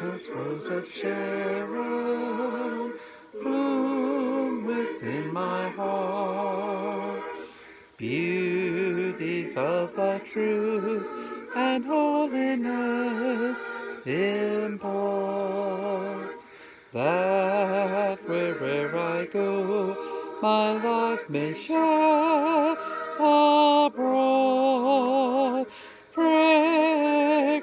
Jesus, Rose of Sharon, bloom within my heart. Beauties of thy truth and holiness impart, that where'er I go, my life may shine abroad. Fragrance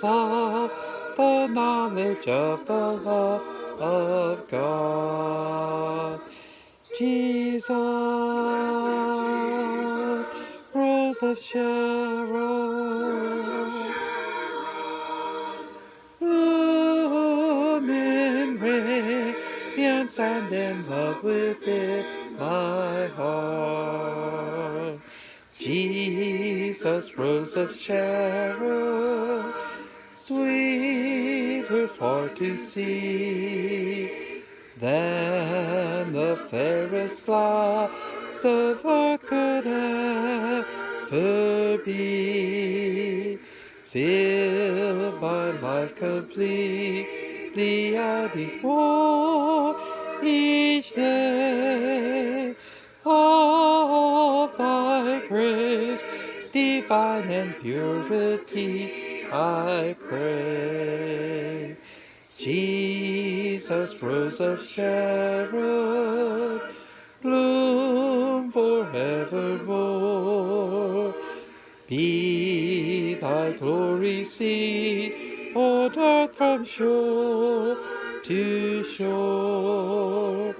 of the knowledge of the love of God. Jesus, Rose of Sharon, bloom in radiance and in love within my heart. Jesus, Rose of Sharon, sweeter far to see than the fairest flowers of earth could ever be. Fill my life completely, adding more each day of thy grace, divine and purity, I pray. Jesus, Rose of Sharon, bloom forevermore. Be thy glory seen on earth from shore to shore,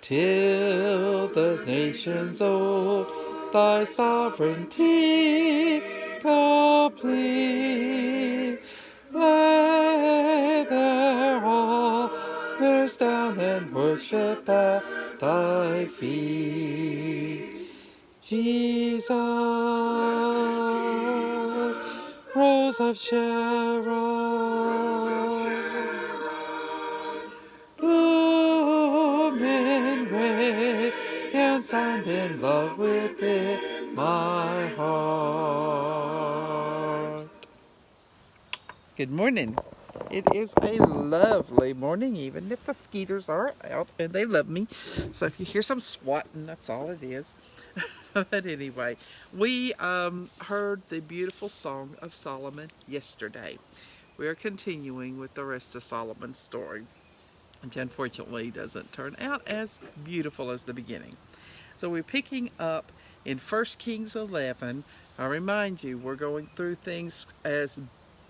till the nations old thy sovereignty complete. Lay their honors down and worship at thy feet. Jesus, Rose of Sharon, bloom in radiance and in love within my heart. Good morning. It is a lovely morning, even if the skeeters are out, and they love me. So if you hear some swatting, that's all it is. But anyway, we heard the beautiful Song of Solomon yesterday. We are continuing with the rest of Solomon's story, which unfortunately doesn't turn out as beautiful as the beginning. So we're picking up in 1 Kings 11. I remind you, we're going through things as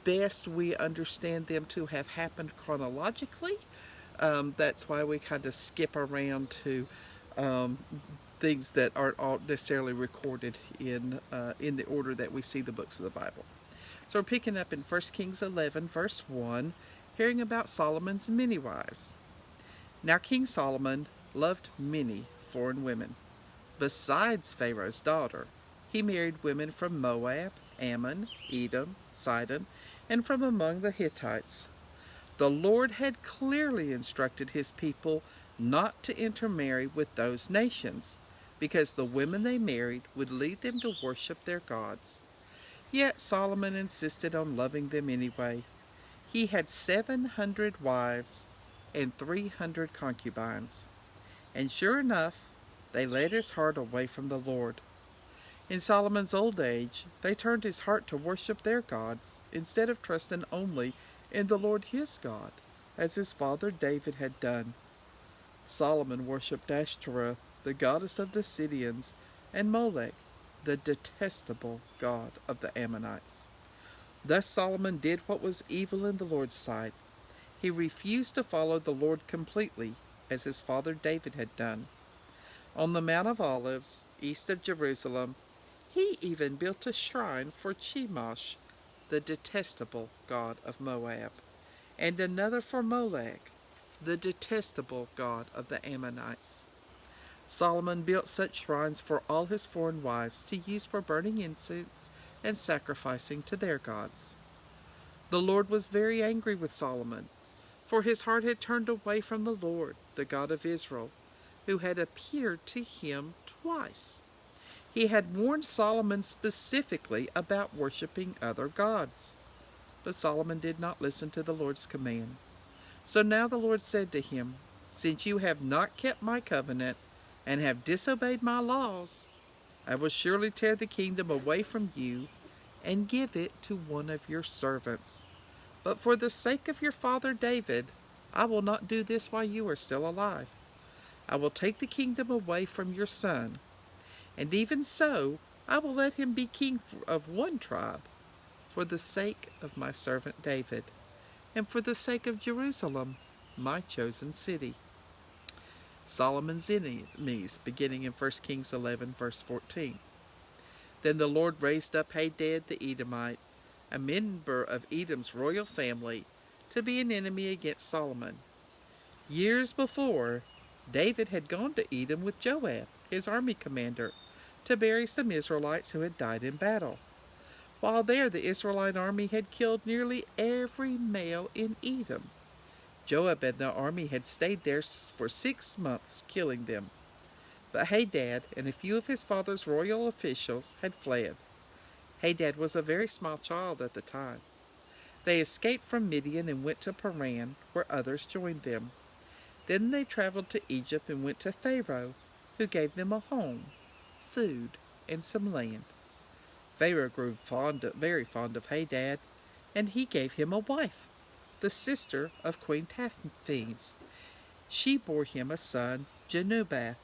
best we understand them to have happened chronologically. That's why we kind of skip around to things that aren't all necessarily recorded in the order that we see the books of the Bible. So we're picking up in 1 Kings 11, verse 1, hearing about Solomon's many wives. Now King Solomon loved many foreign women. Besides Pharaoh's daughter, he married women from Moab, Ammon, Edom, Sidon, and from among the Hittites. The Lord had clearly instructed his people not to intermarry with those nations, because the women they married would lead them to worship their gods. Yet Solomon insisted on loving them anyway. He had 700 wives and 300 concubines. And sure enough, they led his heart away from the Lord. In Solomon's old age, they turned his heart to worship their gods instead of trusting only in the Lord his God, as his father David had done. Solomon worshipped Ashtoreth, the goddess of the Sidonians, and Molech, the detestable god of the Ammonites. Thus Solomon did what was evil in the Lord's sight. He refused to follow the Lord completely, as his father David had done. On the Mount of Olives, east of Jerusalem, he even built a shrine for Chemosh, the detestable god of Moab, and another for Molech, the detestable god of the Ammonites. Solomon built such shrines for all his foreign wives to use for burning incense and sacrificing to their gods. The Lord was very angry with Solomon, for his heart had turned away from the Lord, the God of Israel, who had appeared to him twice. He had warned Solomon specifically about worshiping other gods. But Solomon did not listen to the Lord's command. So now the Lord said to him, "Since you have not kept my covenant and have disobeyed my laws, I will surely tear the kingdom away from you and give it to one of your servants. But for the sake of your father David, I will not do this while you are still alive. I will take the kingdom away from your son, and even so I will let him be king of one tribe, for the sake of my servant David, and for the sake of Jerusalem, my chosen city." Solomon's enemies, beginning in 1 Kings 11, verse 14. Then the Lord raised up Hadad the Edomite, a member of Edom's royal family, to be an enemy against Solomon. Years before, David had gone to Edom with Joab, his army commander, to bury some Israelites who had died in battle. While there, the Israelite army had killed nearly every male in Edom. Joab and the army had stayed there for 6 months, killing them. But Hadad and a few of his father's royal officials had fled. Hadad was a very small child at the time. They escaped from Midian and went to Paran, where others joined them. Then they traveled to Egypt and went to Pharaoh, who gave them a home, food, and some land. Pharaoh grew very fond of Hadad, and he gave him a wife, the sister of Queen Tahpenes. She bore him a son, Genubath,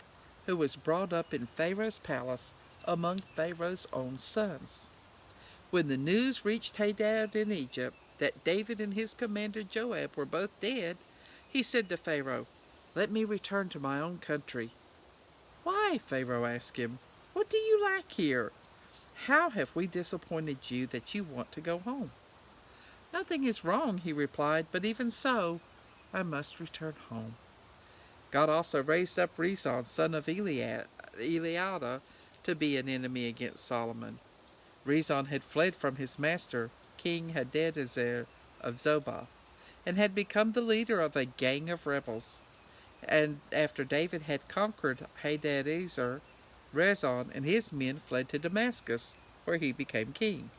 who was brought up in Pharaoh's palace among Pharaoh's own sons. When the news reached Hadad in Egypt that David and his commander Joab were both dead, he said to Pharaoh, "Let me return to my own country." "Why?" Pharaoh asked him. "What do you lack here? How have we disappointed you that you want to go home?" "Nothing is wrong," he replied, "but even so, I must return home." God also raised up Rezon, son of Eliada, to be an enemy against Solomon. Rezon had fled from his master, King Hadadezer of Zobah, and had become the leader of a gang of rebels. And after David had conquered Hadadezer, Rezon and his men fled to Damascus, where he became king.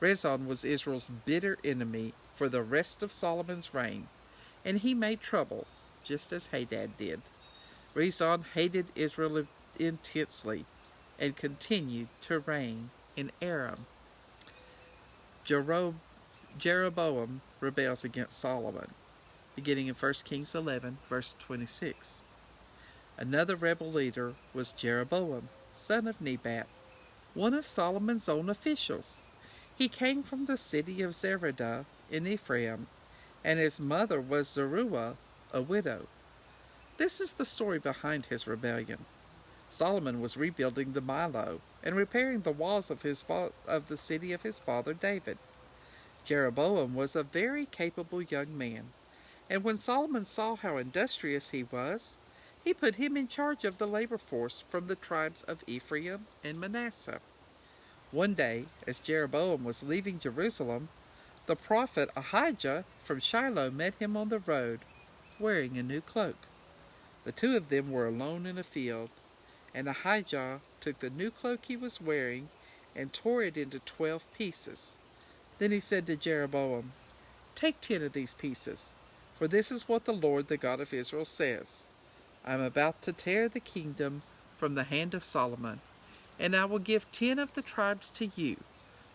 Rezon was Israel's bitter enemy for the rest of Solomon's reign, and he made trouble, just as Hadad did. Rezon hated Israel intensely and continued to reign in Aram. Jeroboam rebels against Solomon, beginning in 1 Kings 11, verse 26. Another rebel leader was Jeroboam, son of Nebat, one of Solomon's own officials. He came from the city of Zeradah in Ephraim, and his mother was Zeruiah, a widow. This is the story behind his rebellion. Solomon was rebuilding the Milo and repairing the walls of the city of his father David. Jeroboam was a very capable young man, and when Solomon saw how industrious he was, he put him in charge of the labor force from the tribes of Ephraim and Manasseh. One day, as Jeroboam was leaving Jerusalem, the prophet Ahijah from Shiloh met him on the road, wearing a new cloak. The two of them were alone in a field, and Ahijah took the new cloak he was wearing and tore it into 12 pieces. Then he said to Jeroboam, "Take 10 of these pieces, for this is what the Lord, the God of Israel, says. I am about to tear the kingdom from the hand of Solomon, and I will give 10 of the tribes to you,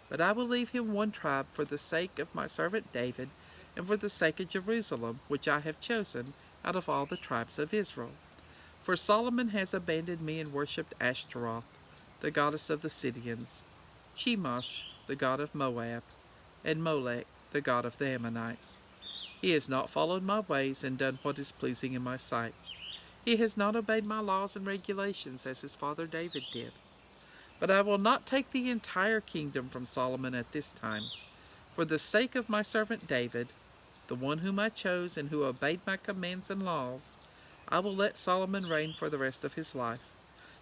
but I will leave him one tribe for the sake of my servant David and for the sake of Jerusalem, which I have chosen out of all the tribes of Israel. For Solomon has abandoned me and worshipped Ashtaroth, the goddess of the Sidonians, Chemosh, the god of Moab, and Molech, the god of the Ammonites. He has not followed my ways and done what is pleasing in my sight. He has not obeyed my laws and regulations as his father David did. But I will not take the entire kingdom from Solomon at this time. For the sake of my servant David, the one whom I chose and who obeyed my commands and laws, I will let Solomon reign for the rest of his life.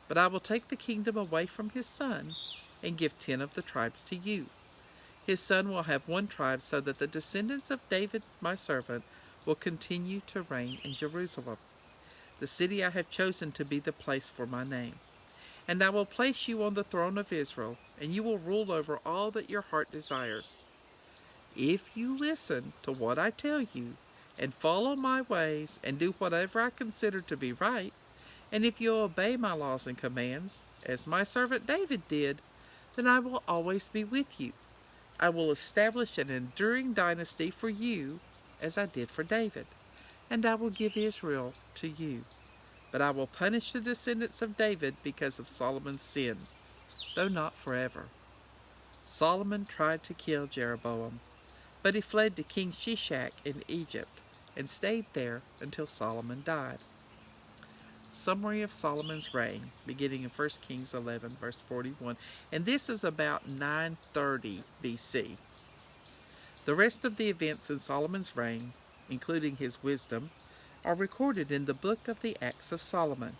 But I will take the kingdom away from his son and give 10 of the tribes to you. His son will have one tribe, so that the descendants of David, my servant, will continue to reign in Jerusalem, the city I have chosen to be the place for my name. And I will place you on the throne of Israel, and you will rule over all that your heart desires. If you listen to what I tell you, and follow my ways, and do whatever I consider to be right, and if you obey my laws and commands, as my servant David did, then I will always be with you. I will establish an enduring dynasty for you, as I did for David, and I will give Israel to you. But I will punish the descendants of David because of Solomon's sin, though not forever. Solomon tried to kill Jeroboam, but he fled to King Shishak in Egypt and stayed there until Solomon died. Summary of Solomon's reign, beginning in 1 Kings 11, verse 41, and this is about 930 BC. The rest of the events in Solomon's reign, including his wisdom, are recorded in the book of the Acts of Solomon.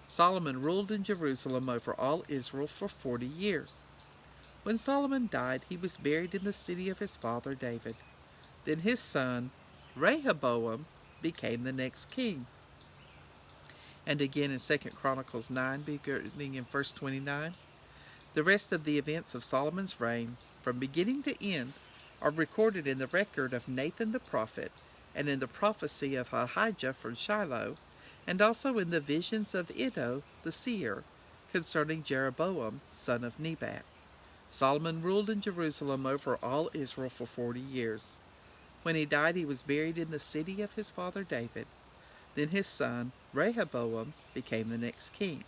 Solomon ruled in Jerusalem over all Israel for 40 years. When Solomon died, he was buried in the city of his father David. Then his son, Rehoboam, became the next king. And again in 2 Chronicles 9, beginning in verse 29, the rest of the events of Solomon's reign, from beginning to end, are recorded in the record of Nathan the prophet, and in the prophecy of Ahijah from Shiloh, and also in the visions of Iddo the seer, concerning Jeroboam, son of Nebat. Solomon ruled in Jerusalem over all Israel for 40 years. When he died, he was buried in the city of his father David. Then his son, Rehoboam, became the next king.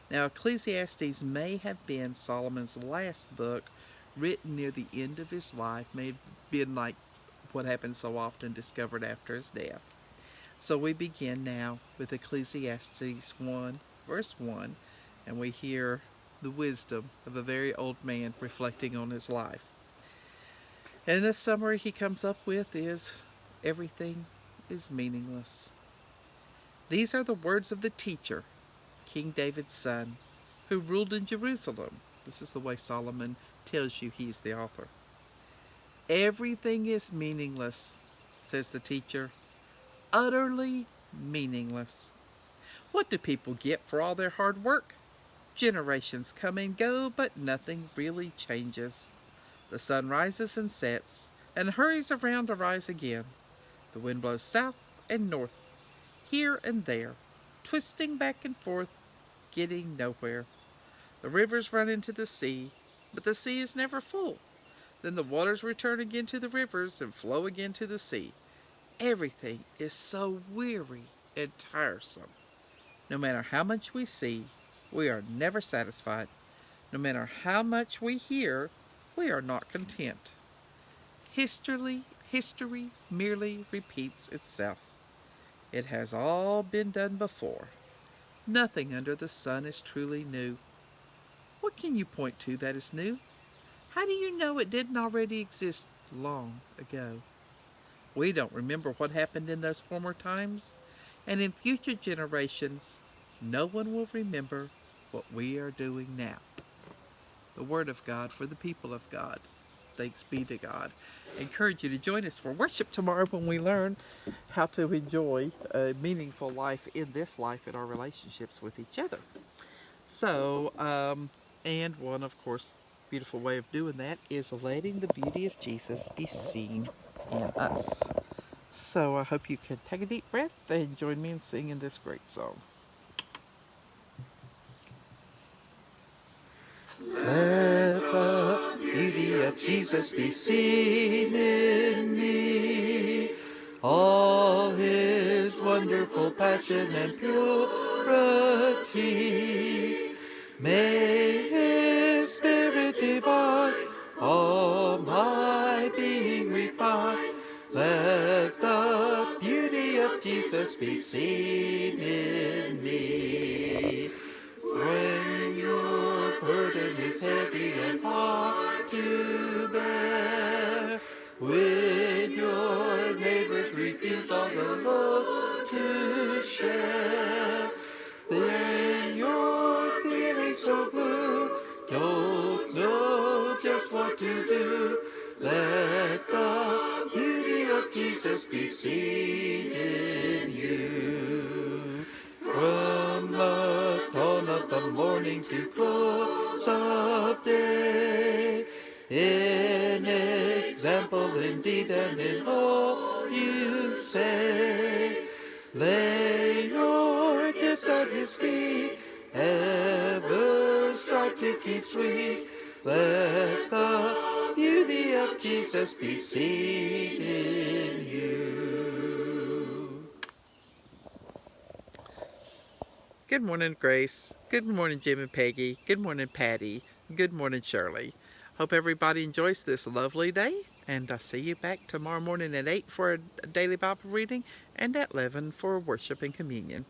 Now, Ecclesiastes may have been Solomon's last book, written near the end of his life, may have been like what happens so often, discovered after his death. So we begin now with Ecclesiastes 1, verse 1, and we hear the wisdom of a very old man reflecting on his life. And the summary he comes up with is, everything is meaningless. These are the words of the teacher, King David's son, who ruled in Jerusalem. This is the way Solomon tells you he's the author. Everything is meaningless, says the teacher, utterly meaningless. What do people get for all their hard work? Generations come and go, but nothing really changes. The sun rises and sets, and hurries around to rise again. The wind blows south and north, here and there, twisting back and forth, getting nowhere. The rivers run into the sea, but the sea is never full. Then the waters return again to the rivers and flow again to the sea. Everything is so weary and tiresome. No matter how much we see, we are never satisfied. No matter how much we hear, we are not content. History merely repeats itself. It has all been done before. Nothing under the sun is truly new. What can you point to that is new? How do you know it didn't already exist long ago? We don't remember what happened in those former times, and in future generations, no one will remember what we are doing now. The Word of God for the people of God. Thanks be to God. I encourage you to join us for worship tomorrow when we learn how to enjoy a meaningful life in this life in our relationships with each other. So, and one, of course, beautiful way of doing that is letting the beauty of Jesus be seen in us. So I hope you can take a deep breath and join me in singing this great song. Let the beauty of Jesus be seen in me, all his wonderful passion and purity. May his spirit divine all my being refine. Let the beauty of Jesus be seen in me. When your burden is heavy and hard to bear, when your neighbors refuse on the load to share, then you're feeling so blue, don't know just what to do. Let the beauty of Jesus be seen in you. From the dawn of the morning to close of day, in example in deed and in all you say. Lay your gifts at his feet, ever strive to keep sweet. Let the beauty of Jesus be seen in you. Good morning, Grace. Good morning, Jim and Peggy. Good morning, Patty. Good morning, Shirley. Hope everybody enjoys this lovely day, and I'll see you back tomorrow morning at 8 for a daily Bible reading and at 11 for worship and communion.